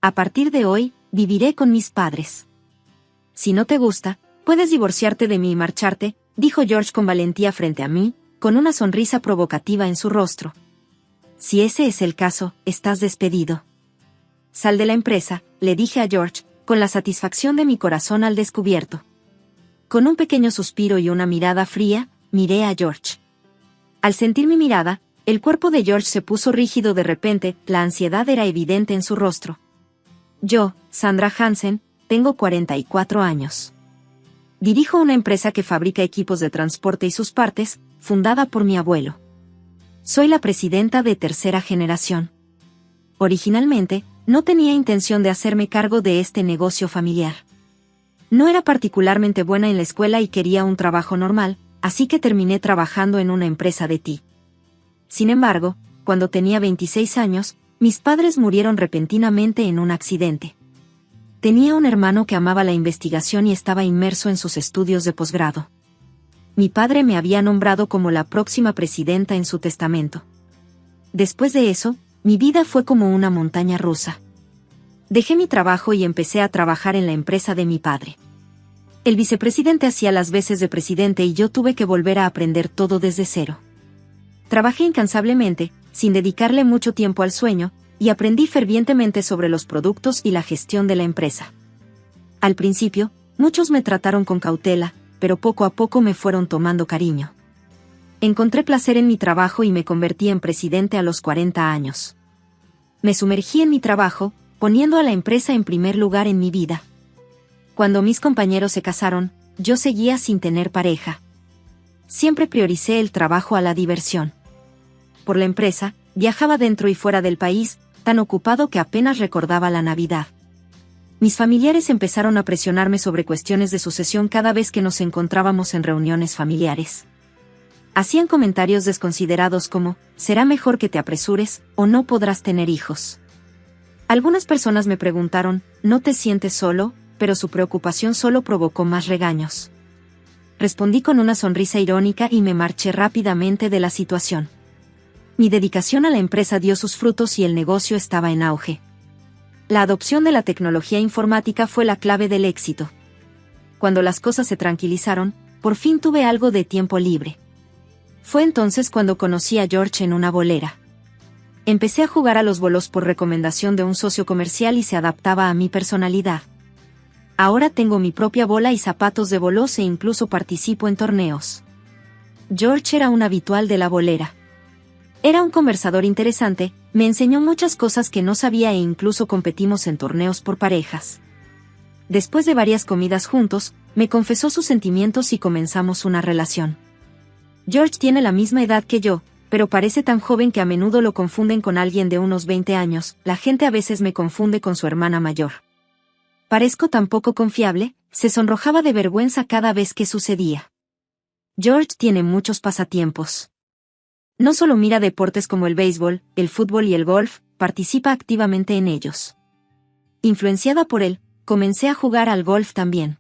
A partir de hoy, viviré con mis padres. Si no te gusta, puedes divorciarte de mí y marcharte, dijo George con valentía frente a mí, con una sonrisa provocativa en su rostro. Si ese es el caso, estás despedido. Sal de la empresa, le dije a George, con la satisfacción de mi corazón al descubierto. Con un pequeño suspiro y una mirada fría, miré a George. Al sentir mi mirada, el cuerpo de George se puso rígido de repente, la ansiedad era evidente en su rostro. Yo, Sandra Hansen, tengo 44 años. Dirijo una empresa que fabrica equipos de transporte y sus partes, fundada por mi abuelo. Soy la presidenta de tercera generación. Originalmente, no tenía intención de hacerme cargo de este negocio familiar. No era particularmente buena en la escuela y quería un trabajo normal, así que terminé trabajando en una empresa de té. Sin embargo, cuando tenía 26 años, mis padres murieron repentinamente en un accidente. Tenía un hermano que amaba la investigación y estaba inmerso en sus estudios de posgrado. Mi padre me había nombrado como la próxima presidenta en su testamento. Después de eso, mi vida fue como una montaña rusa. Dejé mi trabajo y empecé a trabajar en la empresa de mi padre. El vicepresidente hacía las veces de presidente y yo tuve que volver a aprender todo desde cero. Trabajé incansablemente, sin dedicarle mucho tiempo al sueño, y aprendí fervientemente sobre los productos y la gestión de la empresa. Al principio, muchos me trataron con cautela, pero poco a poco me fueron tomando cariño. Encontré placer en mi trabajo y me convertí en presidente a los 40 años. Me sumergí en mi trabajo, poniendo a la empresa en primer lugar en mi vida. Cuando mis compañeros se casaron, yo seguía sin tener pareja. Siempre prioricé el trabajo a la diversión. Por la empresa, viajaba dentro y fuera del país, tan ocupado que apenas recordaba la Navidad. Mis familiares empezaron a presionarme sobre cuestiones de sucesión cada vez que nos encontrábamos en reuniones familiares. Hacían comentarios desconsiderados como, será mejor que te apresures, o no podrás tener hijos. Algunas personas me preguntaron, ¿no te sientes solo?, pero su preocupación solo provocó más regaños. Respondí con una sonrisa irónica y me marché rápidamente de la situación. Mi dedicación a la empresa dio sus frutos y el negocio estaba en auge. La adopción de la tecnología informática fue la clave del éxito. Cuando las cosas se tranquilizaron, por fin tuve algo de tiempo libre. Fue entonces cuando conocí a George en una bolera. Empecé a jugar a los bolos por recomendación de un socio comercial y se adaptaba a mi personalidad. Ahora tengo mi propia bola y zapatos de bolos e incluso participo en torneos. George era un habitual de la bolera. Era un conversador interesante, me enseñó muchas cosas que no sabía e incluso competimos en torneos por parejas. Después de varias comidas juntos, me confesó sus sentimientos y comenzamos una relación. George tiene la misma edad que yo, pero parece tan joven que a menudo lo confunden con alguien de unos 20 años, la gente a veces me confunde con su hermana mayor. Parezco tan poco confiable, se sonrojaba de vergüenza cada vez que sucedía. George tiene muchos pasatiempos. No solo mira deportes como el béisbol, el fútbol y el golf, participa activamente en ellos. Influenciada por él, comencé a jugar al golf también.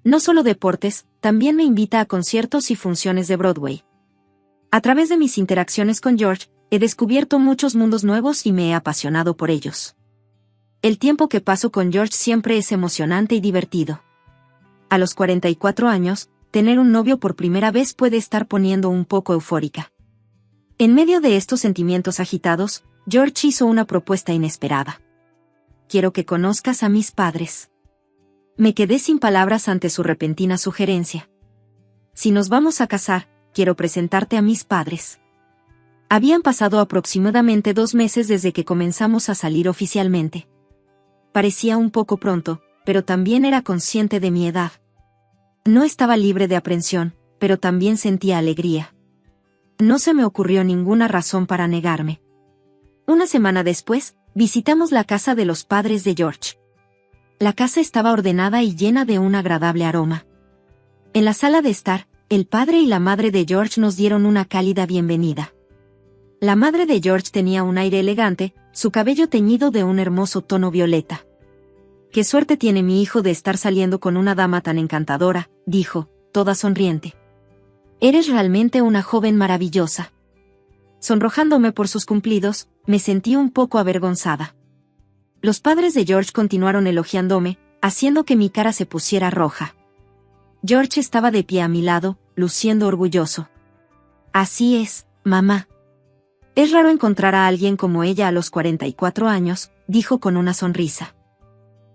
No solo deportes, también me invita a conciertos y funciones de Broadway. A través de mis interacciones con George, he descubierto muchos mundos nuevos y me he apasionado por ellos. El tiempo que paso con George siempre es emocionante y divertido. A los 44 años, tener un novio por primera vez puede estar poniendo un poco eufórica. En medio de estos sentimientos agitados, George hizo una propuesta inesperada. Quiero que conozcas a mis padres. Me quedé sin palabras ante su repentina sugerencia. Si nos vamos a casar, quiero presentarte a mis padres. Habían pasado aproximadamente 2 meses desde que comenzamos a salir oficialmente. Parecía un poco pronto, pero también era consciente de mi edad. No estaba libre de aprensión, pero también sentía alegría. No se me ocurrió ninguna razón para negarme. Una semana después, visitamos la casa de los padres de George. La casa estaba ordenada y llena de un agradable aroma. En la sala de estar, el padre y la madre de George nos dieron una cálida bienvenida. La madre de George tenía un aire elegante, su cabello teñido de un hermoso tono violeta. «Qué suerte tiene mi hijo de estar saliendo con una dama tan encantadora», dijo, toda sonriente. «Eres realmente una joven maravillosa». Sonrojándome por sus cumplidos, me sentí un poco avergonzada. Los padres de George continuaron elogiándome, haciendo que mi cara se pusiera roja. George estaba de pie a mi lado, luciendo orgulloso. Así es, mamá. Es raro encontrar a alguien como ella a los 44 años, dijo con una sonrisa.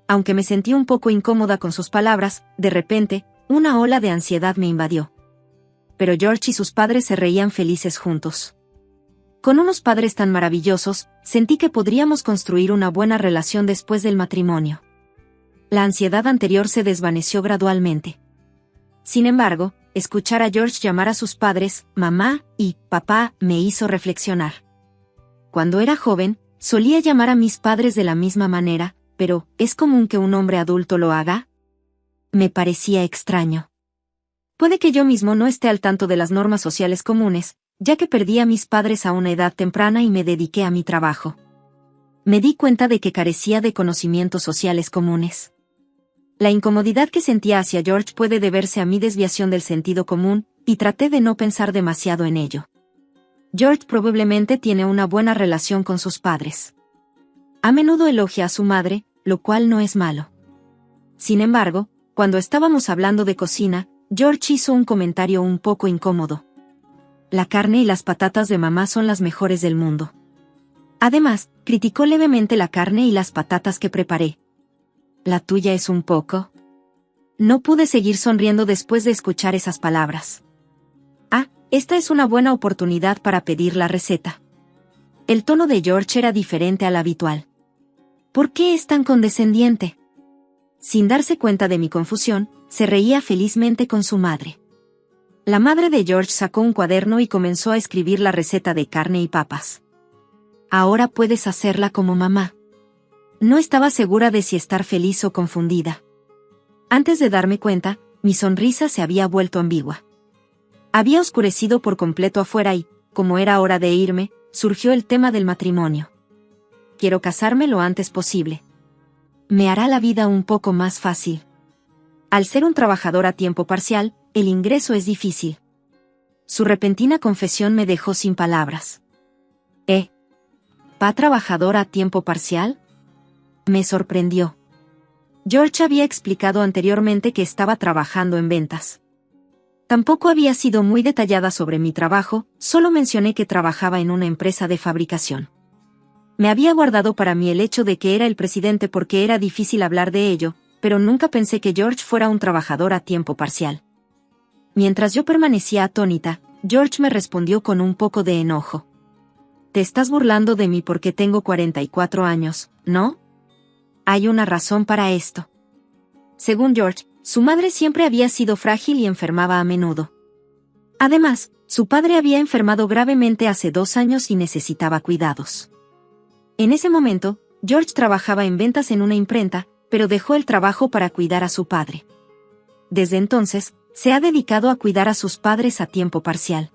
Aunque me sentí un poco incómoda con sus palabras, de repente, una ola de ansiedad me invadió. Pero George y sus padres se reían felices juntos. Con unos padres tan maravillosos, sentí que podríamos construir una buena relación después del matrimonio. La ansiedad anterior se desvaneció gradualmente. Sin embargo, escuchar a George llamar a sus padres, mamá y papá, me hizo reflexionar. Cuando era joven, solía llamar a mis padres de la misma manera, pero ¿es común que un hombre adulto lo haga? Me parecía extraño. Puede que yo mismo no esté al tanto de las normas sociales comunes, ya que perdí a mis padres a una edad temprana y me dediqué a mi trabajo. Me di cuenta de que carecía de conocimientos sociales comunes. La incomodidad que sentía hacia George puede deberse a mi desviación del sentido común, y traté de no pensar demasiado en ello. George probablemente tiene una buena relación con sus padres. A menudo elogia a su madre, lo cual no es malo. Sin embargo, cuando estábamos hablando de cocina, George hizo un comentario un poco incómodo. La carne y las patatas de mamá son las mejores del mundo. Además, criticó levemente la carne y las patatas que preparé. ¿La tuya es un poco? No pude seguir sonriendo después de escuchar esas palabras. Esta es una buena oportunidad para pedir la receta. El tono de George era diferente al habitual. ¿Por qué es tan condescendiente? Sin darse cuenta de mi confusión, se reía felizmente con su madre. La madre de George sacó un cuaderno y comenzó a escribir la receta de carne y papas. Ahora puedes hacerla como mamá. No estaba segura de si estar feliz o confundida. Antes de darme cuenta, mi sonrisa se había vuelto ambigua. Había oscurecido por completo afuera y, como era hora de irme, surgió el tema del matrimonio. Quiero casarme lo antes posible. Me hará la vida un poco más fácil. Al ser un trabajador a tiempo parcial, el ingreso es difícil. Su repentina confesión me dejó sin palabras. ¿Pa trabajador a tiempo parcial? Me sorprendió. George había explicado anteriormente que estaba trabajando en ventas. Tampoco había sido muy detallada sobre mi trabajo, solo mencioné que trabajaba en una empresa de fabricación. Me había guardado para mí el hecho de que era el presidente porque era difícil hablar de ello, pero nunca pensé que George fuera un trabajador a tiempo parcial. Mientras yo permanecía atónita, George me respondió con un poco de enojo. Te estás burlando de mí porque tengo 44 años, ¿no? Hay una razón para esto. Según George, su madre siempre había sido frágil y enfermaba a menudo. Además, su padre había enfermado gravemente hace 2 años y necesitaba cuidados. En ese momento, George trabajaba en ventas en una imprenta, pero dejó el trabajo para cuidar a su padre. Desde entonces, se ha dedicado a cuidar a sus padres a tiempo parcial.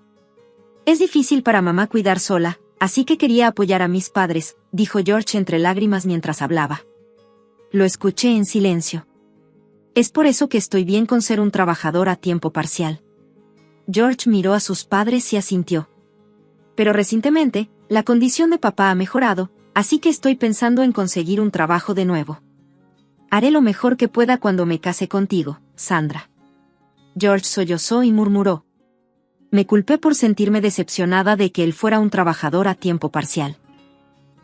Es difícil para mamá cuidar sola, así que quería apoyar a mis padres, dijo George entre lágrimas mientras hablaba. Lo escuché en silencio. Es por eso que estoy bien con ser un trabajador a tiempo parcial. George miró a sus padres y asintió. Pero recientemente, la condición de papá ha mejorado, así que estoy pensando en conseguir un trabajo de nuevo. Haré lo mejor que pueda cuando me case contigo, Sandra. George sollozó y murmuró. Me culpé por sentirme decepcionada de que él fuera un trabajador a tiempo parcial.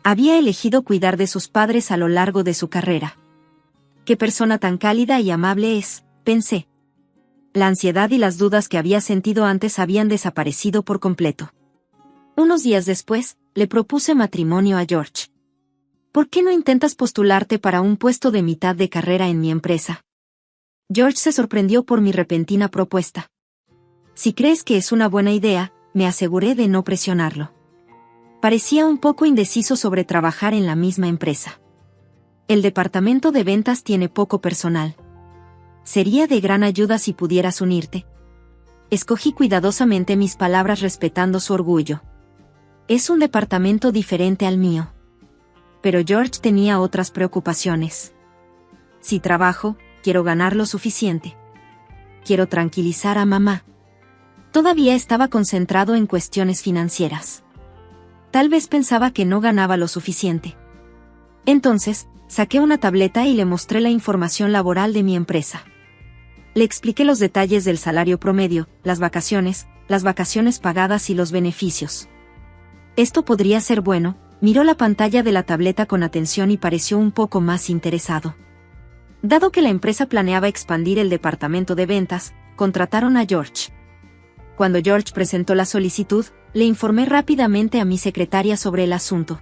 Había elegido cuidar de sus padres a lo largo de su carrera. Qué persona tan cálida y amable es, pensé. La ansiedad y las dudas que había sentido antes habían desaparecido por completo. Unos días después, le propuse matrimonio a George. ¿Por qué no intentas postularte para un puesto de mitad de carrera en mi empresa? George se sorprendió por mi repentina propuesta. Si crees que es una buena idea, me aseguré de no presionarlo. Parecía un poco indeciso sobre trabajar en la misma empresa. El departamento de ventas tiene poco personal. Sería de gran ayuda si pudieras unirte. Escogí cuidadosamente mis palabras respetando su orgullo. Es un departamento diferente al mío. Pero George tenía otras preocupaciones. Si trabajo, quiero ganar lo suficiente. Quiero tranquilizar a mamá. Todavía estaba concentrado en cuestiones financieras. Tal vez pensaba que no ganaba lo suficiente. Entonces, Saqué una tableta y le mostré la información laboral de mi empresa. Le expliqué los detalles del salario promedio, las vacaciones pagadas y los beneficios. Esto podría ser bueno. Miró la pantalla de la tableta con atención y pareció un poco más interesado. Dado que la empresa planeaba expandir el departamento de ventas, contrataron a George. Cuando George presentó la solicitud, le informé rápidamente a mi secretaria sobre el asunto.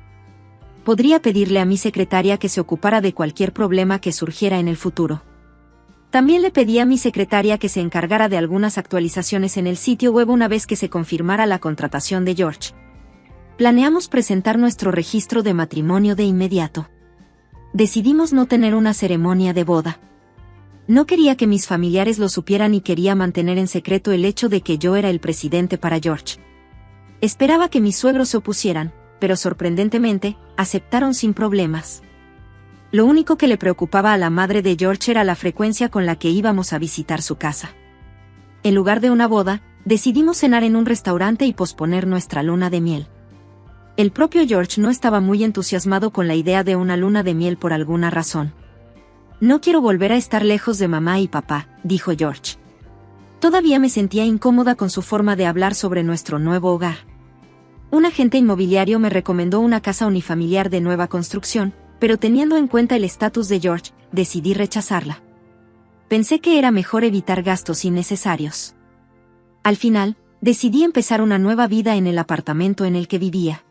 Podría pedirle a mi secretaria que se ocupara de cualquier problema que surgiera en el futuro. También le pedí a mi secretaria que se encargara de algunas actualizaciones en el sitio web una vez que se confirmara la contratación de George. Planeamos presentar nuestro registro de matrimonio de inmediato. Decidimos no tener una ceremonia de boda. No quería que mis familiares lo supieran y quería mantener en secreto el hecho de que yo era el presidente para George. Esperaba que mis suegros se opusieran, pero sorprendentemente, aceptaron sin problemas. Lo único que le preocupaba a la madre de George era la frecuencia con la que íbamos a visitar su casa. En lugar de una boda, decidimos cenar en un restaurante y posponer nuestra luna de miel. El propio George no estaba muy entusiasmado con la idea de una luna de miel por alguna razón. No quiero volver a estar lejos de mamá y papá, dijo George. Todavía me sentía incómoda con su forma de hablar sobre nuestro nuevo hogar. Un agente inmobiliario me recomendó una casa unifamiliar de nueva construcción, pero teniendo en cuenta el estatus de George, decidí rechazarla. Pensé que era mejor evitar gastos innecesarios. Al final, decidí empezar una nueva vida en el apartamento en el que vivía.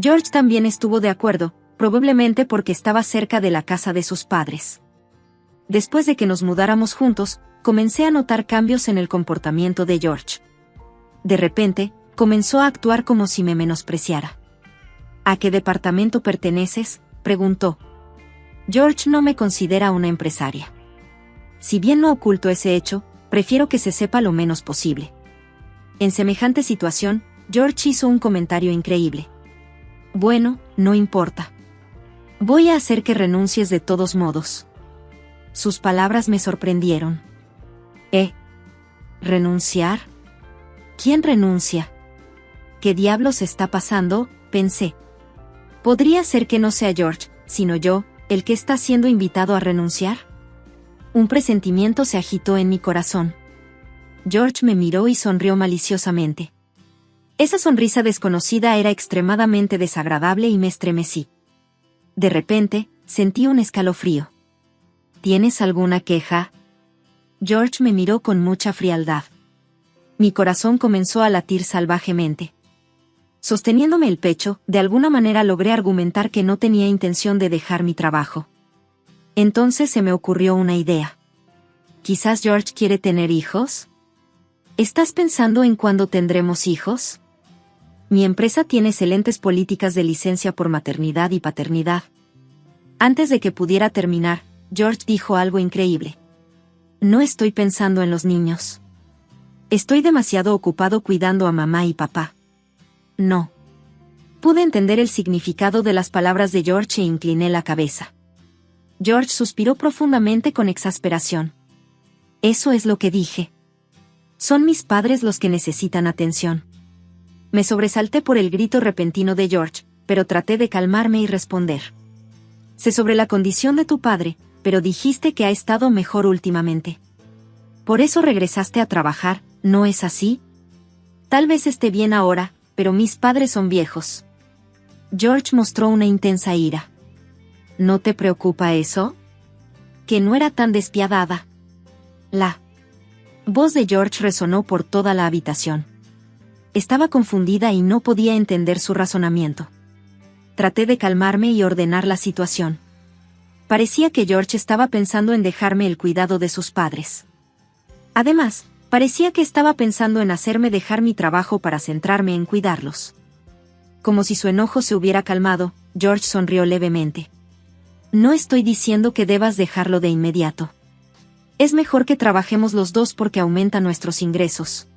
George también estuvo de acuerdo, probablemente porque estaba cerca de la casa de sus padres. Después de que nos mudáramos juntos, comencé a notar cambios en el comportamiento de George. De repente, comenzó a actuar como si me menospreciara. ¿A qué departamento perteneces?, preguntó. George no me considera una empresaria. Si bien no oculto ese hecho, prefiero que se sepa lo menos posible. En semejante situación, George hizo un comentario increíble. Bueno, no importa. Voy a hacer que renuncies de todos modos. Sus palabras me sorprendieron. ¿Renunciar? ¿Quién renuncia? ¿Qué diablos está pasando?, pensé. ¿Podría ser que no sea George, sino yo, el que está siendo invitado a renunciar? Un presentimiento se agitó en mi corazón. George me miró y sonrió maliciosamente. Esa sonrisa desconocida era extremadamente desagradable y me estremecí. De repente, sentí un escalofrío. ¿Tienes alguna queja? George me miró con mucha frialdad. Mi corazón comenzó a latir salvajemente. Sosteniéndome el pecho, de alguna manera logré argumentar que no tenía intención de dejar mi trabajo. Entonces se me ocurrió una idea. ¿Quizás George quiere tener hijos? ¿Estás pensando en cuándo tendremos hijos? Mi empresa tiene excelentes políticas de licencia por maternidad y paternidad. Antes de que pudiera terminar, George dijo algo increíble. No estoy pensando en los niños. Estoy demasiado ocupado cuidando a mamá y papá. No. Pude entender el significado de las palabras de George e incliné la cabeza. George suspiró profundamente con exasperación. Eso es lo que dije. Son mis padres los que necesitan atención. Me sobresalté por el grito repentino de George, pero traté de calmarme y responder. Sé sobre la condición de tu padre, pero dijiste que ha estado mejor últimamente. Por eso regresaste a trabajar, ¿no es así? Tal vez esté bien ahora, pero mis padres son viejos. George mostró una intensa ira. ¿No te preocupa eso? Que no era tan despiadada. La voz de George resonó por toda la habitación. Estaba confundida y no podía entender su razonamiento. Traté de calmarme y ordenar la situación. Parecía que George estaba pensando en dejarme el cuidado de sus padres. Además, parecía que estaba pensando en hacerme dejar mi trabajo para centrarme en cuidarlos. Como si su enojo se hubiera calmado, George sonrió levemente. No estoy diciendo que debas dejarlo de inmediato. Es mejor que trabajemos los dos porque aumenta nuestros ingresos.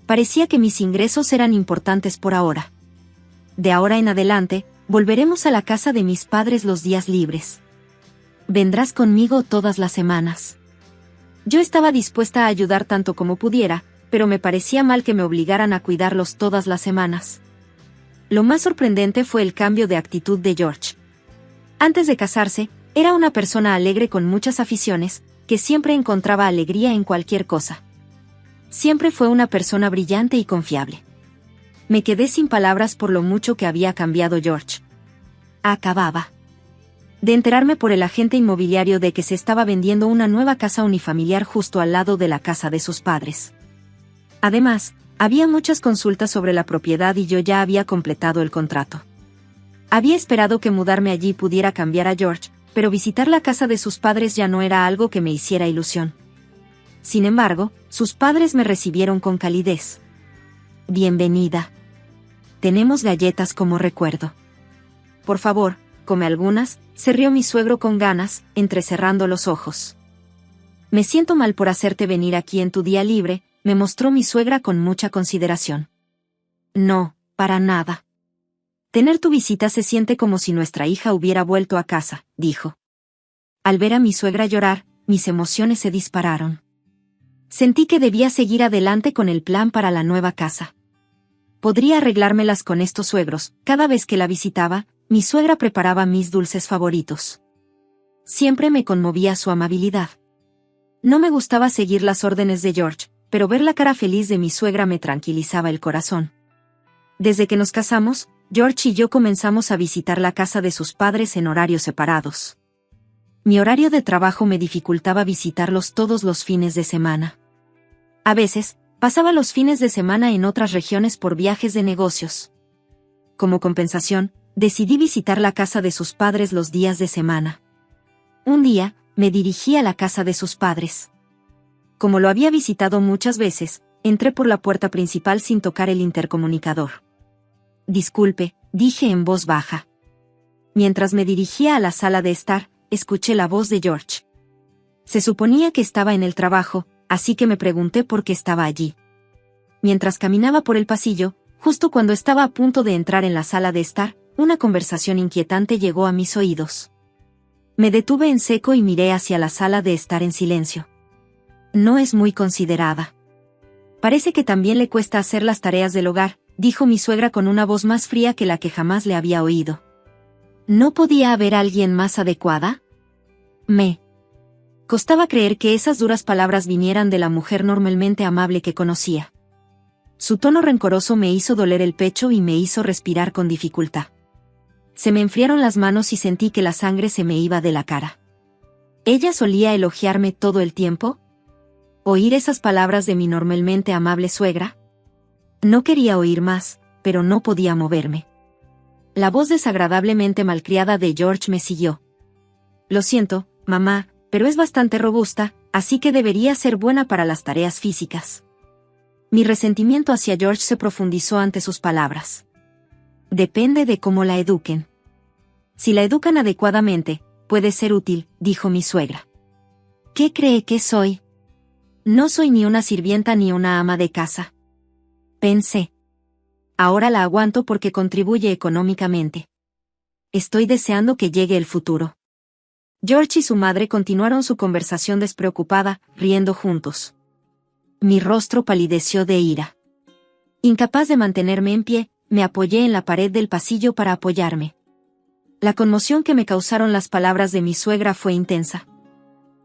Parecía que mis ingresos eran importantes por ahora. De ahora en adelante, volveremos a la casa de mis padres los días libres. Vendrás conmigo todas las semanas. Yo estaba dispuesta a ayudar tanto como pudiera, pero me parecía mal que me obligaran a cuidarlos todas las semanas. Lo más sorprendente fue el cambio de actitud de George. Antes de casarse, era una persona alegre con muchas aficiones, que siempre encontraba alegría en cualquier cosa. Siempre fue una persona brillante y confiable. Me quedé sin palabras por lo mucho que había cambiado George. Acababa de enterarme por el agente inmobiliario de que se estaba vendiendo una nueva casa unifamiliar justo al lado de la casa de sus padres. Además, había muchas consultas sobre la propiedad y yo ya había completado el contrato. Había esperado que mudarme allí pudiera cambiar a George, pero visitar la casa de sus padres ya no era algo que me hiciera ilusión. Sin embargo, sus padres me recibieron con calidez. Bienvenida. Tenemos galletas como recuerdo. Por favor, come algunas, se rió mi suegro con ganas, entrecerrando los ojos. Me siento mal por hacerte venir aquí en tu día libre, me mostró mi suegra con mucha consideración. No, para nada. Tener tu visita se siente como si nuestra hija hubiera vuelto a casa, dijo. Al ver a mi suegra llorar, mis emociones se dispararon. Sentí que debía seguir adelante con el plan para la nueva casa. Podría arreglármelas con estos suegros. Cada vez que la visitaba, mi suegra preparaba mis dulces favoritos. Siempre me conmovía su amabilidad. No me gustaba seguir las órdenes de George, pero ver la cara feliz de mi suegra me tranquilizaba el corazón. Desde que nos casamos, George y yo comenzamos a visitar la casa de sus padres en horarios separados. Mi horario de trabajo me dificultaba visitarlos todos los fines de semana. A veces, pasaba los fines de semana en otras regiones por viajes de negocios. Como compensación, decidí visitar la casa de sus padres los días de semana. Un día, me dirigí a la casa de sus padres. Como lo había visitado muchas veces, entré por la puerta principal sin tocar el intercomunicador. Disculpe, dije en voz baja. Mientras me dirigía a la sala de estar, escuché la voz de George. Se suponía que estaba en el trabajo, así que me pregunté por qué estaba allí. Mientras caminaba por el pasillo, justo cuando estaba a punto de entrar en la sala de estar, una conversación inquietante llegó a mis oídos. Me detuve en seco y miré hacia la sala de estar en silencio. No es muy considerada. Parece que también le cuesta hacer las tareas del hogar, dijo mi suegra con una voz más fría que la que jamás le había oído. ¿No podía haber alguien más adecuada? Me costaba creer que esas duras palabras vinieran de la mujer normalmente amable que conocía. Su tono rencoroso me hizo doler el pecho y me hizo respirar con dificultad. Se me enfriaron las manos y sentí que la sangre se me iba de la cara. ¿Ella solía elogiarme todo el tiempo? ¿Oír esas palabras de mi normalmente amable suegra? No quería oír más, pero no podía moverme. La voz desagradablemente malcriada de George me siguió. Lo siento, mamá, pero es bastante robusta, así que debería ser buena para las tareas físicas. Mi resentimiento hacia George se profundizó ante sus palabras. Depende de cómo la eduquen. Si la educan adecuadamente, puede ser útil, dijo mi suegra. ¿Qué cree que soy? No soy ni una sirvienta ni una ama de casa. Pensé. Ahora la aguanto porque contribuye económicamente. Estoy deseando que llegue el futuro. George y su madre continuaron su conversación despreocupada, riendo juntos. Mi rostro palideció de ira. Incapaz de mantenerme en pie, me apoyé en la pared del pasillo para apoyarme. La conmoción que me causaron las palabras de mi suegra fue intensa.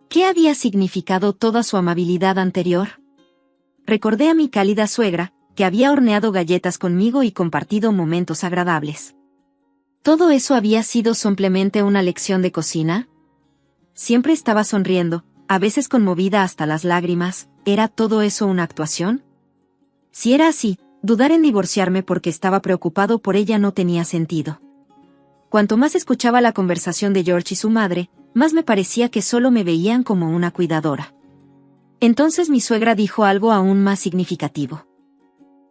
¿Qué había significado toda su amabilidad anterior? Recordé a mi cálida suegra, que había horneado galletas conmigo y compartido momentos agradables. ¿Todo eso había sido simplemente una lección de cocina? Siempre estaba sonriendo, a veces conmovida hasta las lágrimas. ¿Era todo eso una actuación? Si era así, dudar en divorciarme porque estaba preocupado por ella no tenía sentido. Cuanto más escuchaba la conversación de George y su madre, más me parecía que solo me veían como una cuidadora. Entonces mi suegra dijo algo aún más significativo.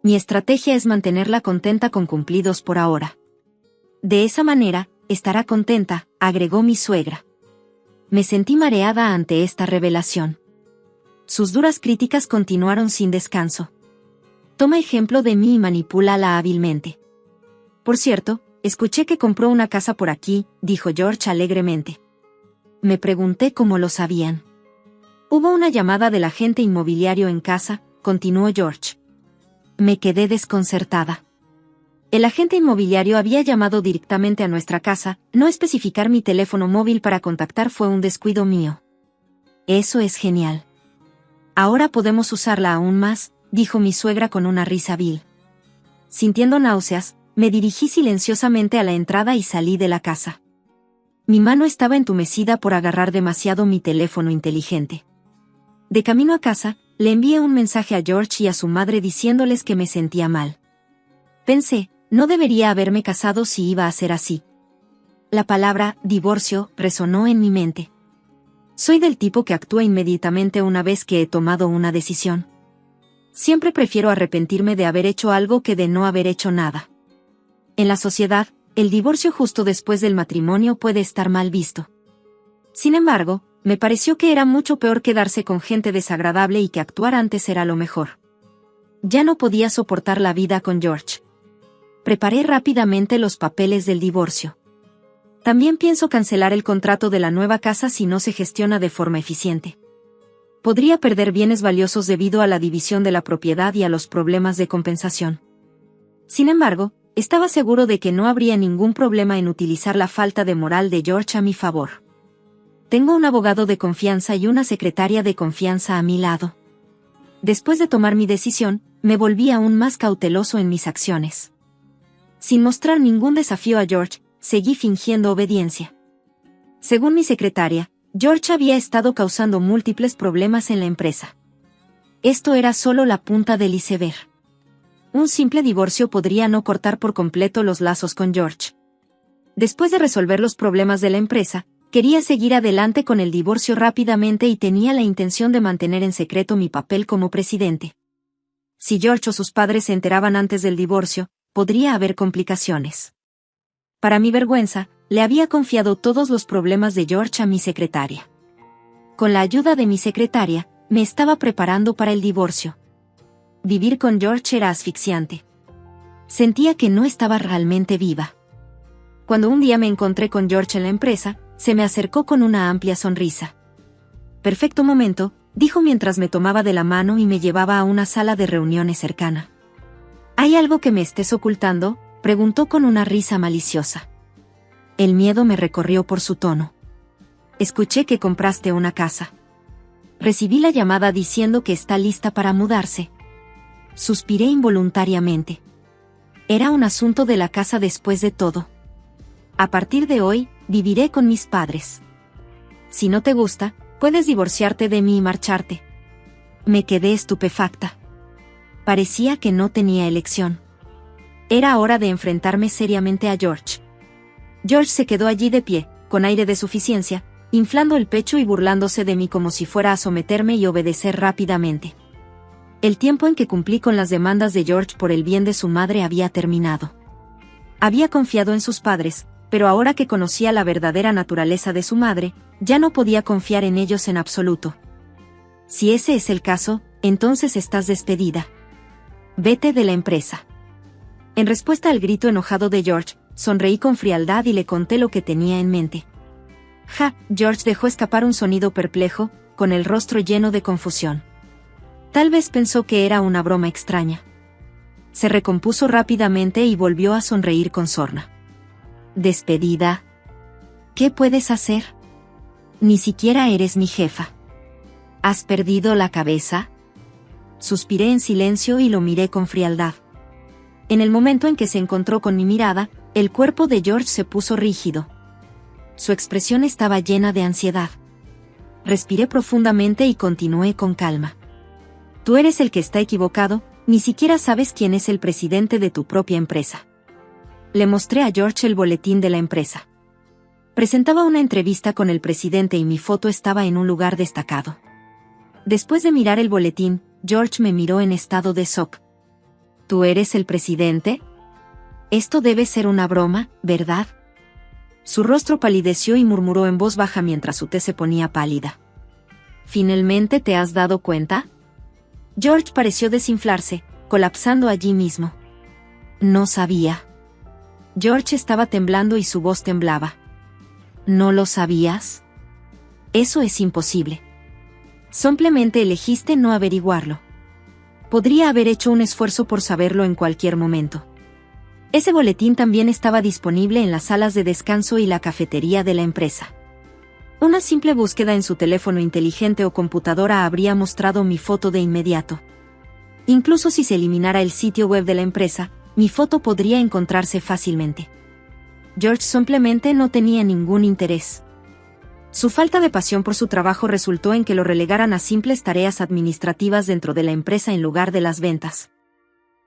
Mi estrategia es mantenerla contenta con cumplidos por ahora. De esa manera, estará contenta, agregó mi suegra. Me sentí mareada ante esta revelación. Sus duras críticas continuaron sin descanso. Toma ejemplo de mí y manipúlala hábilmente. Por cierto, escuché que compró una casa por aquí, dijo George alegremente. Me pregunté cómo lo sabían. Hubo una llamada del agente inmobiliario en casa, continuó George. Me quedé desconcertada. El agente inmobiliario había llamado directamente a nuestra casa. No especificar mi teléfono móvil para contactar fue un descuido mío. Eso es genial. Ahora podemos usarla aún más, dijo mi suegra con una risa vil. Sintiendo náuseas, me dirigí silenciosamente a la entrada y salí de la casa. Mi mano estaba entumecida por agarrar demasiado mi teléfono inteligente. De camino a casa, le envié un mensaje a George y a su madre diciéndoles que me sentía mal. Pensé, no debería haberme casado si iba a ser así. La palabra divorcio resonó en mi mente. Soy del tipo que actúa inmediatamente una vez que he tomado una decisión. Siempre prefiero arrepentirme de haber hecho algo que de no haber hecho nada. En la sociedad, el divorcio justo después del matrimonio puede estar mal visto. Sin embargo, me pareció que era mucho peor quedarse con gente desagradable y que actuar antes era lo mejor. Ya no podía soportar la vida con George. Preparé rápidamente los papeles del divorcio. También pienso cancelar el contrato de la nueva casa si no se gestiona de forma eficiente. Podría perder bienes valiosos debido a la división de la propiedad y a los problemas de compensación. Sin embargo, estaba seguro de que no habría ningún problema en utilizar la falta de moral de George a mi favor. Tengo un abogado de confianza y una secretaria de confianza a mi lado. Después de tomar mi decisión, me volví aún más cauteloso en mis acciones. Sin mostrar ningún desafío a George, seguí fingiendo obediencia. Según mi secretaria, George había estado causando múltiples problemas en la empresa. Esto era solo la punta del iceberg. Un simple divorcio podría no cortar por completo los lazos con George. Después de resolver los problemas de la empresa, quería seguir adelante con el divorcio rápidamente y tenía la intención de mantener en secreto mi papel como presidente. Si George o sus padres se enteraban antes del divorcio, podría haber complicaciones. Para mi vergüenza, le había confiado todos los problemas de George a mi secretaria. Con la ayuda de mi secretaria, me estaba preparando para el divorcio. Vivir con George era asfixiante. Sentía que no estaba realmente viva. Cuando un día me encontré con George en la empresa, se me acercó con una amplia sonrisa. Perfecto momento, dijo mientras me tomaba de la mano y me llevaba a una sala de reuniones cercana. ¿Hay algo que me estés ocultando?, preguntó con una risa maliciosa. El miedo me recorrió por su tono. Escuché que compraste una casa. Recibí la llamada diciendo que está lista para mudarse. Suspiré involuntariamente. Era un asunto de la casa después de todo. A partir de hoy, viviré con mis padres. Si no te gusta, puedes divorciarte de mí y marcharte. Me quedé estupefacta. Parecía que no tenía elección. Era hora de enfrentarme seriamente a George. George se quedó allí de pie, con aire de suficiencia, inflando el pecho y burlándose de mí como si fuera a someterme y obedecer rápidamente. El tiempo en que cumplí con las demandas de George por el bien de su madre había terminado. Había confiado en sus padres, pero ahora que conocía la verdadera naturaleza de su madre, ya no podía confiar en ellos en absoluto. Si ese es el caso, entonces estás despedida. Vete de la empresa. En respuesta al grito enojado de George, sonreí con frialdad y le conté lo que tenía en mente. George dejó escapar un sonido perplejo, con el rostro lleno de confusión. Tal vez pensó que era una broma extraña. Se recompuso rápidamente y volvió a sonreír con sorna. ¿Despedida? ¿Qué puedes hacer? Ni siquiera eres mi jefa. ¿Has perdido la cabeza? Suspiré en silencio y lo miré con frialdad. En el momento en que se encontró con mi mirada, el cuerpo de George se puso rígido. Su expresión estaba llena de ansiedad. Respiré profundamente y continué con calma. Tú eres el que está equivocado, ni siquiera sabes quién es el presidente de tu propia empresa. Le mostré a George el boletín de la empresa. Presentaba una entrevista con el presidente y mi foto estaba en un lugar destacado. Después de mirar el boletín, George me miró en estado de shock. ¿Tú eres el presidente? Esto debe ser una broma, ¿verdad? Su rostro palideció y murmuró en voz baja mientras su tez se ponía pálida. ¿Finalmente te has dado cuenta? George pareció desinflarse, colapsando allí mismo. No sabía. George estaba temblando y su voz temblaba. ¿No lo sabías? Eso es imposible. Simplemente elegiste no averiguarlo. Podría haber hecho un esfuerzo por saberlo en cualquier momento. Ese boletín también estaba disponible en las salas de descanso y la cafetería de la empresa. Una simple búsqueda en su teléfono inteligente o computadora habría mostrado mi foto de inmediato. Incluso si se eliminara el sitio web de la empresa, mi foto podría encontrarse fácilmente. George simplemente no tenía ningún interés. Su falta de pasión por su trabajo resultó en que lo relegaran a simples tareas administrativas dentro de la empresa en lugar de las ventas.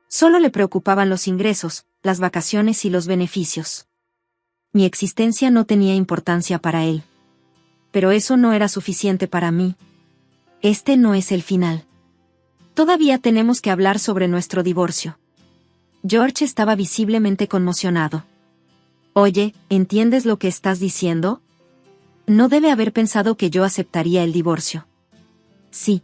Solo le preocupaban los ingresos, las vacaciones y los beneficios. Mi existencia no tenía importancia para él. Pero eso no era suficiente para mí. Este no es el final. Todavía tenemos que hablar sobre nuestro divorcio. George estaba visiblemente conmocionado. Oye, ¿entiendes lo que estás diciendo? No debe haber pensado que yo aceptaría el divorcio. Sí.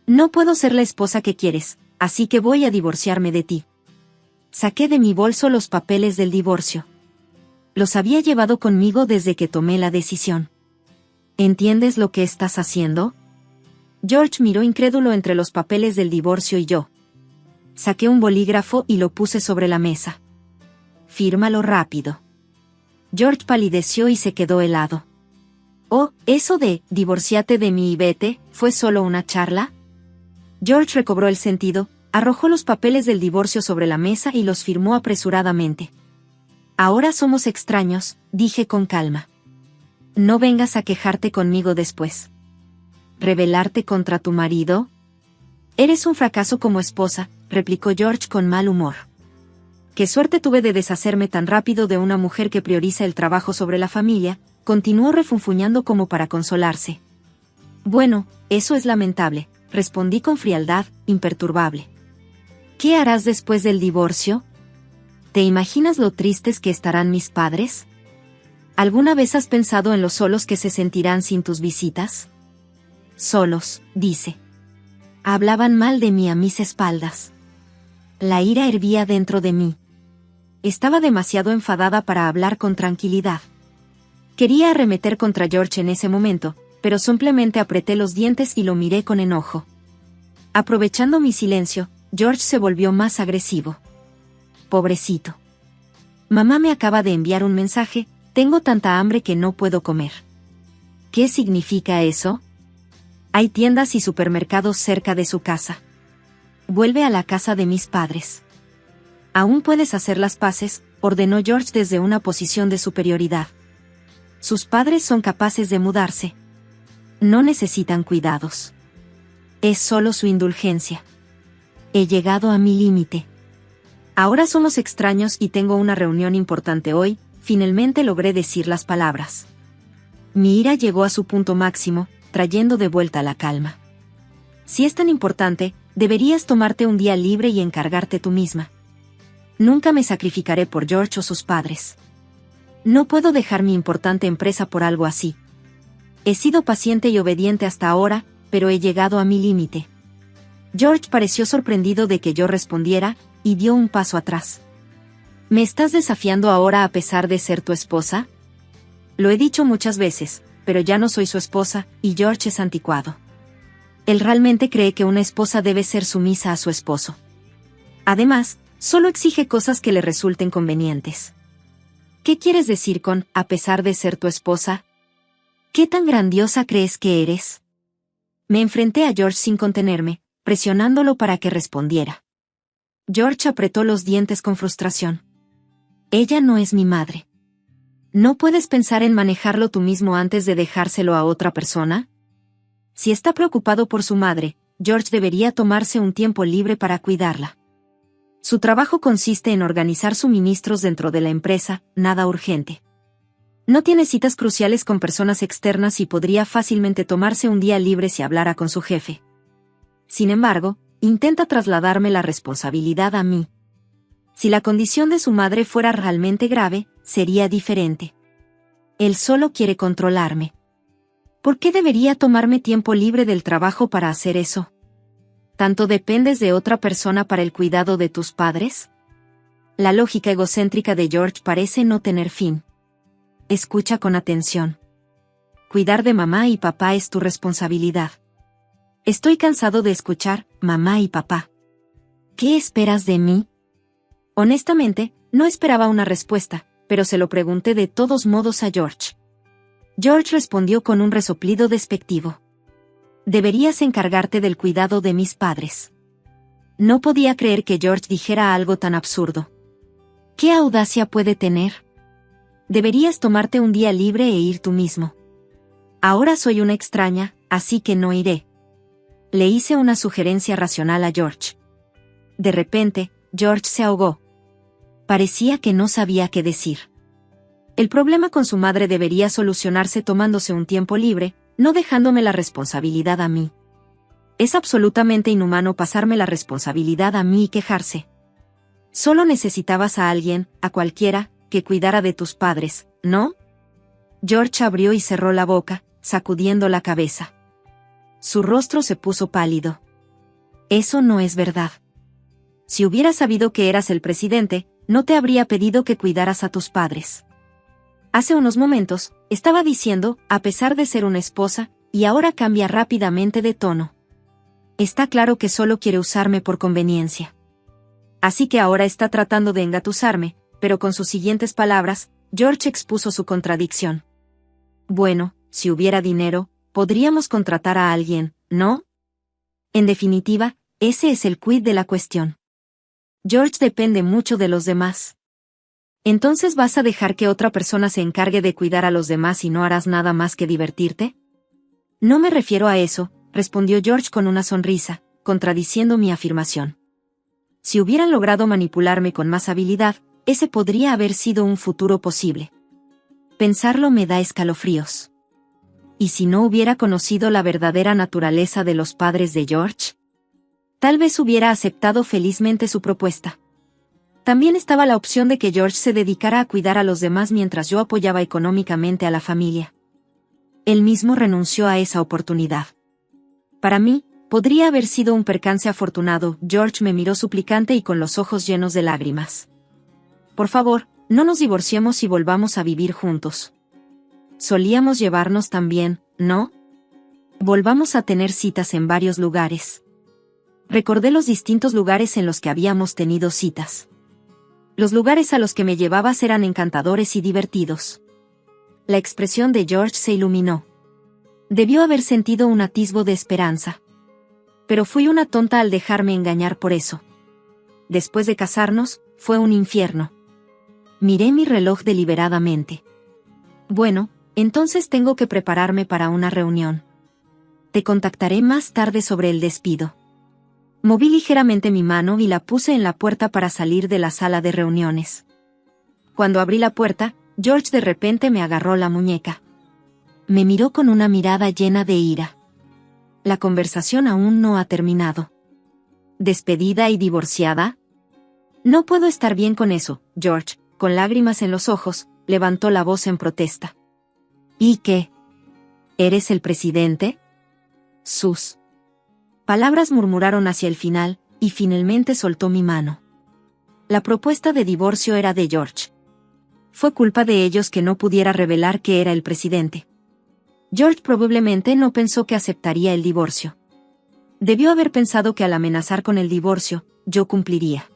No puedo ser la esposa que quieres, así que voy a divorciarme de ti. Saqué de mi bolso los papeles del divorcio. Los había llevado conmigo desde que tomé la decisión. ¿Entiendes lo que estás haciendo? George miró incrédulo entre los papeles del divorcio y yo. Saqué un bolígrafo y lo puse sobre la mesa. Fírmalo rápido. George palideció y se quedó helado. Oh, eso de «divorciate de mí y vete», ¿fue solo una charla? George recobró el sentido, arrojó los papeles del divorcio sobre la mesa y los firmó apresuradamente. Ahora somos extraños, dije con calma. No vengas a quejarte conmigo después. ¿Rebelarte contra tu marido? Eres un fracaso como esposa, replicó George con mal humor. Qué suerte tuve de deshacerme tan rápido de una mujer que prioriza el trabajo sobre la familia, continuó refunfuñando como para consolarse. Bueno, eso es lamentable, respondí con frialdad, imperturbable. ¿Qué harás después del divorcio? ¿Te imaginas lo tristes que estarán mis padres? ¿Alguna vez has pensado en lo solos que se sentirán sin tus visitas? Solos, dice. Hablaban mal de mí a mis espaldas. La ira hervía dentro de mí. Estaba demasiado enfadada para hablar con tranquilidad. Quería arremeter contra George en ese momento, pero simplemente apreté los dientes y lo miré con enojo. Aprovechando mi silencio, George se volvió más agresivo. Pobrecito. Mamá me acaba de enviar un mensaje, tengo tanta hambre que no puedo comer. ¿Qué significa eso? Hay tiendas y supermercados cerca de su casa. Vuelve a la casa de mis padres. Aún puedes hacer las paces, ordenó George desde una posición de superioridad. Sus padres son capaces de mudarse. No necesitan cuidados. Es solo su indulgencia. He llegado a mi límite. Ahora somos extraños y tengo una reunión importante hoy, finalmente logré decir las palabras. Mi ira llegó a su punto máximo, trayendo de vuelta la calma. Si es tan importante, deberías tomarte un día libre y encargarte tú misma. Nunca me sacrificaré por George o sus padres. No puedo dejar mi importante empresa por algo así. He sido paciente y obediente hasta ahora, pero he llegado a mi límite. George pareció sorprendido de que yo respondiera, y dio un paso atrás. ¿Me estás desafiando ahora a pesar de ser tu esposa? Lo he dicho muchas veces, pero ya no soy su esposa, y George es anticuado. Él realmente cree que una esposa debe ser sumisa a su esposo. Además, solo exige cosas que le resulten convenientes. ¿Qué quieres decir con «a pesar de ser tu esposa»? ¿Qué tan grandiosa crees que eres? Me enfrenté a George sin contenerme, presionándolo para que respondiera. George apretó los dientes con frustración. Ella no es mi madre. ¿No puedes pensar en manejarlo tú mismo antes de dejárselo a otra persona? Si está preocupado por su madre, George debería tomarse un tiempo libre para cuidarla. Su trabajo consiste en organizar suministros dentro de la empresa, nada urgente. No tiene citas cruciales con personas externas y podría fácilmente tomarse un día libre si hablara con su jefe. Sin embargo, intenta trasladarme la responsabilidad a mí. Si la condición de su madre fuera realmente grave, sería diferente. Él solo quiere controlarme. ¿Por qué debería tomarme tiempo libre del trabajo para hacer eso? ¿Tanto dependes de otra persona para el cuidado de tus padres? La lógica egocéntrica de George parece no tener fin. Escucha con atención. Cuidar de mamá y papá es tu responsabilidad. Estoy cansado de escuchar, mamá y papá. ¿Qué esperas de mí? Honestamente, No esperaba una respuesta, pero se lo pregunté de todos modos a George. George respondió con un resoplido despectivo. Deberías encargarte del cuidado de mis padres. No podía creer que George dijera algo tan absurdo. ¿Qué audacia puede tener? Deberías tomarte un día libre e ir tú mismo. Ahora soy una extraña, así que no iré. Le hice una sugerencia racional a George. De repente, George se ahogó. Parecía que no sabía qué decir. El problema con su madre debería solucionarse tomándose un tiempo libre, no dejándome la responsabilidad a mí. Es absolutamente inhumano pasarme la responsabilidad a mí y quejarse. Solo necesitabas a alguien, a cualquiera, que cuidara de tus padres, ¿no? George abrió y cerró la boca, sacudiendo la cabeza. Su rostro se puso pálido. Eso no es verdad. Si hubiera sabido que eras el presidente, no te habría pedido que cuidaras a tus padres. Hace unos momentos, estaba diciendo, a pesar de ser una esposa, y ahora cambia rápidamente de tono. Está claro que solo quiere usarme por conveniencia. Así que ahora está tratando de engatusarme, pero con sus siguientes palabras, George expuso su contradicción. Bueno, si hubiera dinero, podríamos contratar a alguien, ¿no? En definitiva, ese es el quid de la cuestión. George depende mucho de los demás. ¿Entonces vas a dejar que otra persona se encargue de cuidar a los demás y no harás nada más que divertirte? No me refiero a eso, respondió George con una sonrisa, contradiciendo mi afirmación. Si hubieran logrado manipularme con más habilidad, ese podría haber sido un futuro posible. Pensarlo me da escalofríos. ¿Y si no hubiera conocido la verdadera naturaleza de los padres de George? Tal vez hubiera aceptado felizmente su propuesta. También estaba la opción de que George se dedicara a cuidar a los demás mientras yo apoyaba económicamente a la familia. Él mismo renunció a esa oportunidad. Para mí, podría haber sido un percance afortunado. George me miró suplicante y con los ojos llenos de lágrimas. Por favor, no nos divorciemos y volvamos a vivir juntos. Solíamos llevarnos tan bien, ¿no? Volvamos a tener citas en varios lugares. Recordé los distintos lugares en los que habíamos tenido citas. Los lugares a los que me llevabas eran encantadores y divertidos. La expresión de George se iluminó. Debió haber sentido un atisbo de esperanza. Pero fui una tonta al dejarme engañar por eso. Después de casarnos, fue un infierno. Miré mi reloj deliberadamente. Bueno, entonces tengo que prepararme para una reunión. Te contactaré más tarde sobre el despido. Moví ligeramente mi mano y la puse en la puerta para salir de la sala de reuniones. Cuando abrí la puerta, George de repente me agarró la muñeca. Me miró con una mirada llena de ira. La conversación aún no ha terminado. ¿Despedida y divorciada? No puedo estar bien con eso, George, con lágrimas en los ojos, levantó la voz en protesta. ¿Y qué? ¿Eres el presidente? Sus palabras murmuraron hacia el final, y finalmente soltó mi mano. La propuesta de divorcio era de George. Fue culpa de ellos que no pudiera revelar que era el presidente. George probablemente no pensó que aceptaría el divorcio. Debió haber pensado que al amenazar con el divorcio, yo cumpliría.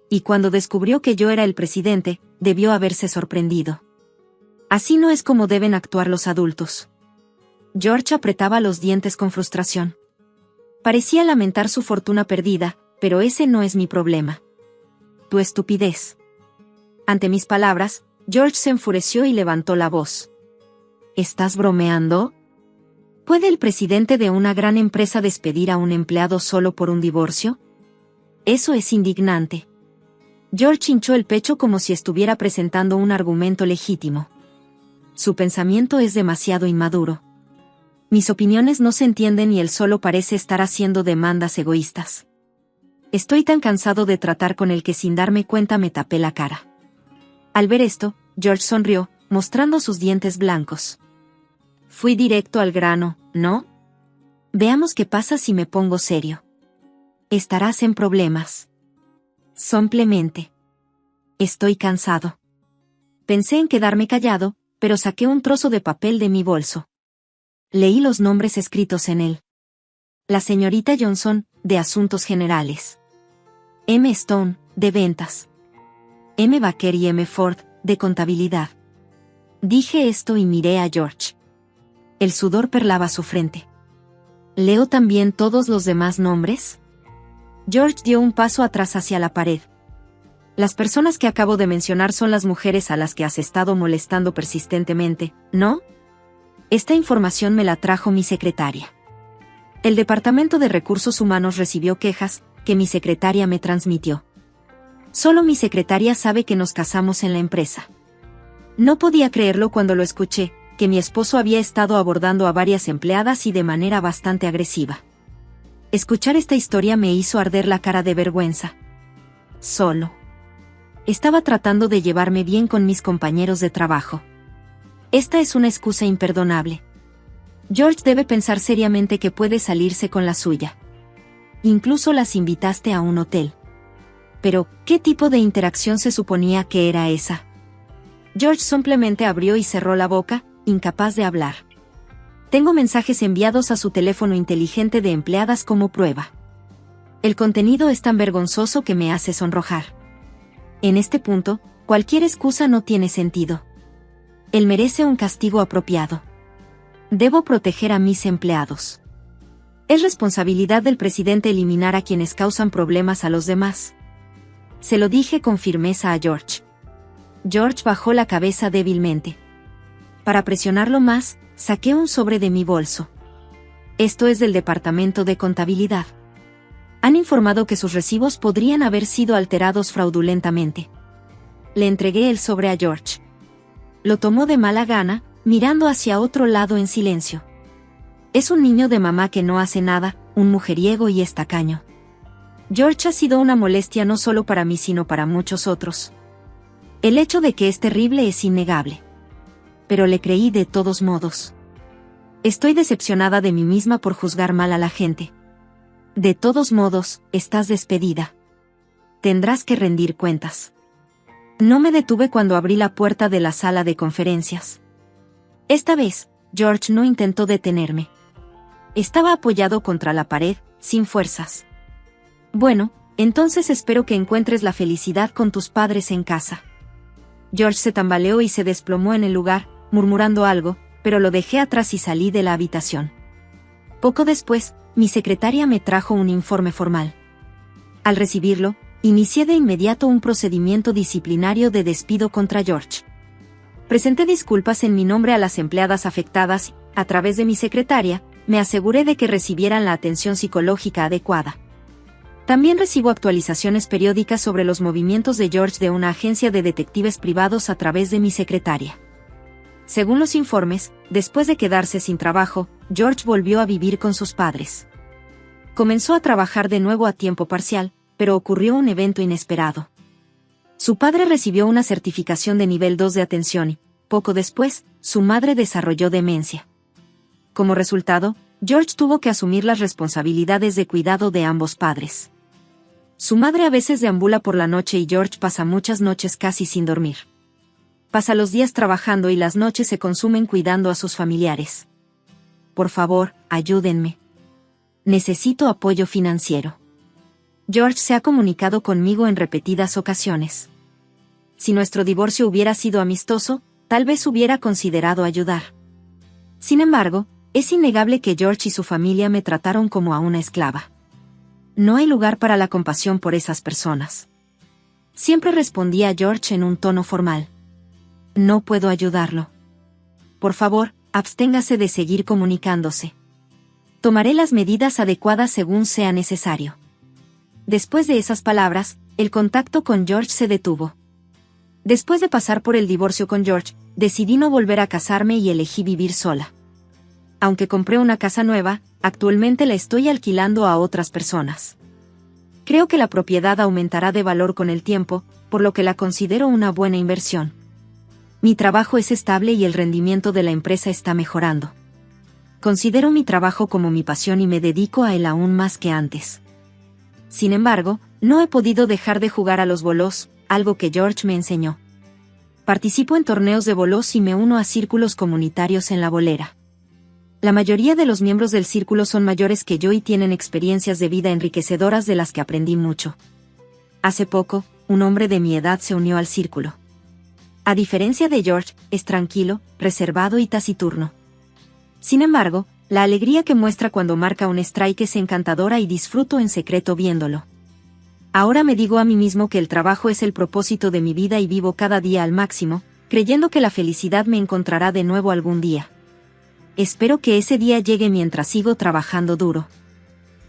Y cuando descubrió que yo era el presidente, debió haberse sorprendido. Así no es como deben actuar los adultos. George apretaba los dientes con frustración. Parecía lamentar su fortuna perdida, pero ese no es mi problema. Tu estupidez. Ante mis palabras, George se enfureció y levantó la voz. ¿Estás bromeando? ¿Puede el presidente de una gran empresa despedir a un empleado solo por un divorcio? Eso es indignante. George hinchó el pecho como si estuviera presentando un argumento legítimo. Su pensamiento es demasiado inmaduro. Mis opiniones no se entienden y él solo parece estar haciendo demandas egoístas. Estoy tan cansado de tratar con él que sin darme cuenta me tapé la cara. Al ver esto, George sonrió, mostrando sus dientes blancos. Fui directo al grano, ¿no? Veamos qué pasa si me pongo serio. Estarás en problemas. Simplemente. Estoy cansado. Pensé en quedarme callado, pero saqué un trozo de papel de mi bolso. Leí los nombres escritos en él. La señorita Johnson, de Asuntos Generales. M. Stone, de Ventas. M. Baker y M. Ford, de contabilidad. Dije esto y miré a George. El sudor perlaba su frente. ¿Leo también todos los demás nombres? George dio un paso atrás hacia la pared. Las personas que acabo de mencionar son las mujeres a las que has estado molestando persistentemente, ¿no? Esta información me la trajo mi secretaria. El Departamento de Recursos Humanos recibió quejas, que mi secretaria me transmitió. Solo mi secretaria sabe que nos casamos en la empresa. No podía creerlo cuando lo escuché, que mi esposo había estado abordando a varias empleadas y de manera bastante agresiva. Escuchar esta historia me hizo arder la cara de vergüenza. Solo. Estaba tratando de llevarme bien con mis compañeros de trabajo. Esta es una excusa imperdonable. George debe pensar seriamente que puede salirse con la suya. Incluso las invitaste a un hotel. Pero, ¿qué tipo de interacción se suponía que era esa? George simplemente abrió y cerró la boca, incapaz de hablar. Tengo mensajes enviados a su teléfono inteligente de empleadas como prueba. El contenido es tan vergonzoso que me hace sonrojar. En este punto, cualquier excusa no tiene sentido. Él merece un castigo apropiado. Debo proteger a mis empleados. Es responsabilidad del presidente eliminar a quienes causan problemas a los demás. Se lo dije con firmeza a George. George bajó la cabeza débilmente. Para presionarlo más, saqué un sobre de mi bolso. Esto es del Departamento de Contabilidad. Han informado que sus recibos podrían haber sido alterados fraudulentamente. Le entregué el sobre a George. Lo tomó de mala gana, mirando hacia otro lado en silencio. Es un niño de mamá que no hace nada, un mujeriego y estacaño. George ha sido una molestia no solo para mí sino para muchos otros. El hecho de que es terrible es innegable. Pero le creí de todos modos. Estoy decepcionada de mí misma por juzgar mal a la gente. De todos modos, estás despedida. Tendrás que rendir cuentas. No me detuve cuando abrí la puerta de la sala de conferencias. Esta vez, George no intentó detenerme. Estaba apoyado contra la pared, sin fuerzas. Bueno, entonces espero que encuentres la felicidad con tus padres en casa. George se tambaleó y se desplomó en el lugar, murmurando algo, pero lo dejé atrás y salí de la habitación. Poco después, mi secretaria me trajo un informe formal. Al recibirlo, inicié de inmediato un procedimiento disciplinario de despido contra George. Presenté disculpas en mi nombre a las empleadas afectadas y, a través de mi secretaria, me aseguré de que recibieran la atención psicológica adecuada. También recibo actualizaciones periódicas sobre los movimientos de George de una agencia de detectives privados a través de mi secretaria. Según los informes, después de quedarse sin trabajo, George volvió a vivir con sus padres. Comenzó a trabajar de nuevo a tiempo parcial, pero ocurrió un evento inesperado. Su padre recibió una certificación de nivel 2 de atención y, poco después, su madre desarrolló demencia. Como resultado, George tuvo que asumir las responsabilidades de cuidado de ambos padres. Su madre a veces deambula por la noche y George pasa muchas noches casi sin dormir. Pasa los días trabajando y las noches se consumen cuidando a sus familiares. Por favor, ayúdenme. Necesito apoyo financiero. George se ha comunicado conmigo en repetidas ocasiones. Si nuestro divorcio hubiera sido amistoso, tal vez hubiera considerado ayudar. Sin embargo, es innegable que George y su familia me trataron como a una esclava. No hay lugar para la compasión por esas personas. Siempre respondía a George en un tono formal. No puedo ayudarlo. Por favor, absténgase de seguir comunicándose. Tomaré las medidas adecuadas según sea necesario. Después de esas palabras, el contacto con George se detuvo. Después de pasar por el divorcio con George, decidí no volver a casarme y elegí vivir sola. Aunque compré una casa nueva, actualmente la estoy alquilando a otras personas. Creo que la propiedad aumentará de valor con el tiempo, por lo que la considero una buena inversión. Mi trabajo es estable y el rendimiento de la empresa está mejorando. Considero mi trabajo como mi pasión y me dedico a él aún más que antes. Sin embargo, no he podido dejar de jugar a los bolos, algo que George me enseñó. Participo en torneos de bolos y me uno a círculos comunitarios en la bolera. La mayoría de los miembros del círculo son mayores que yo y tienen experiencias de vida enriquecedoras de las que aprendí mucho. Hace poco, un hombre de mi edad se unió al círculo. A diferencia de George, es tranquilo, reservado y taciturno. Sin embargo, la alegría que muestra cuando marca un strike es encantadora y disfruto en secreto viéndolo. Ahora me digo a mí mismo que el trabajo es el propósito de mi vida y vivo cada día al máximo, creyendo que la felicidad me encontrará de nuevo algún día. Espero que ese día llegue mientras sigo trabajando duro.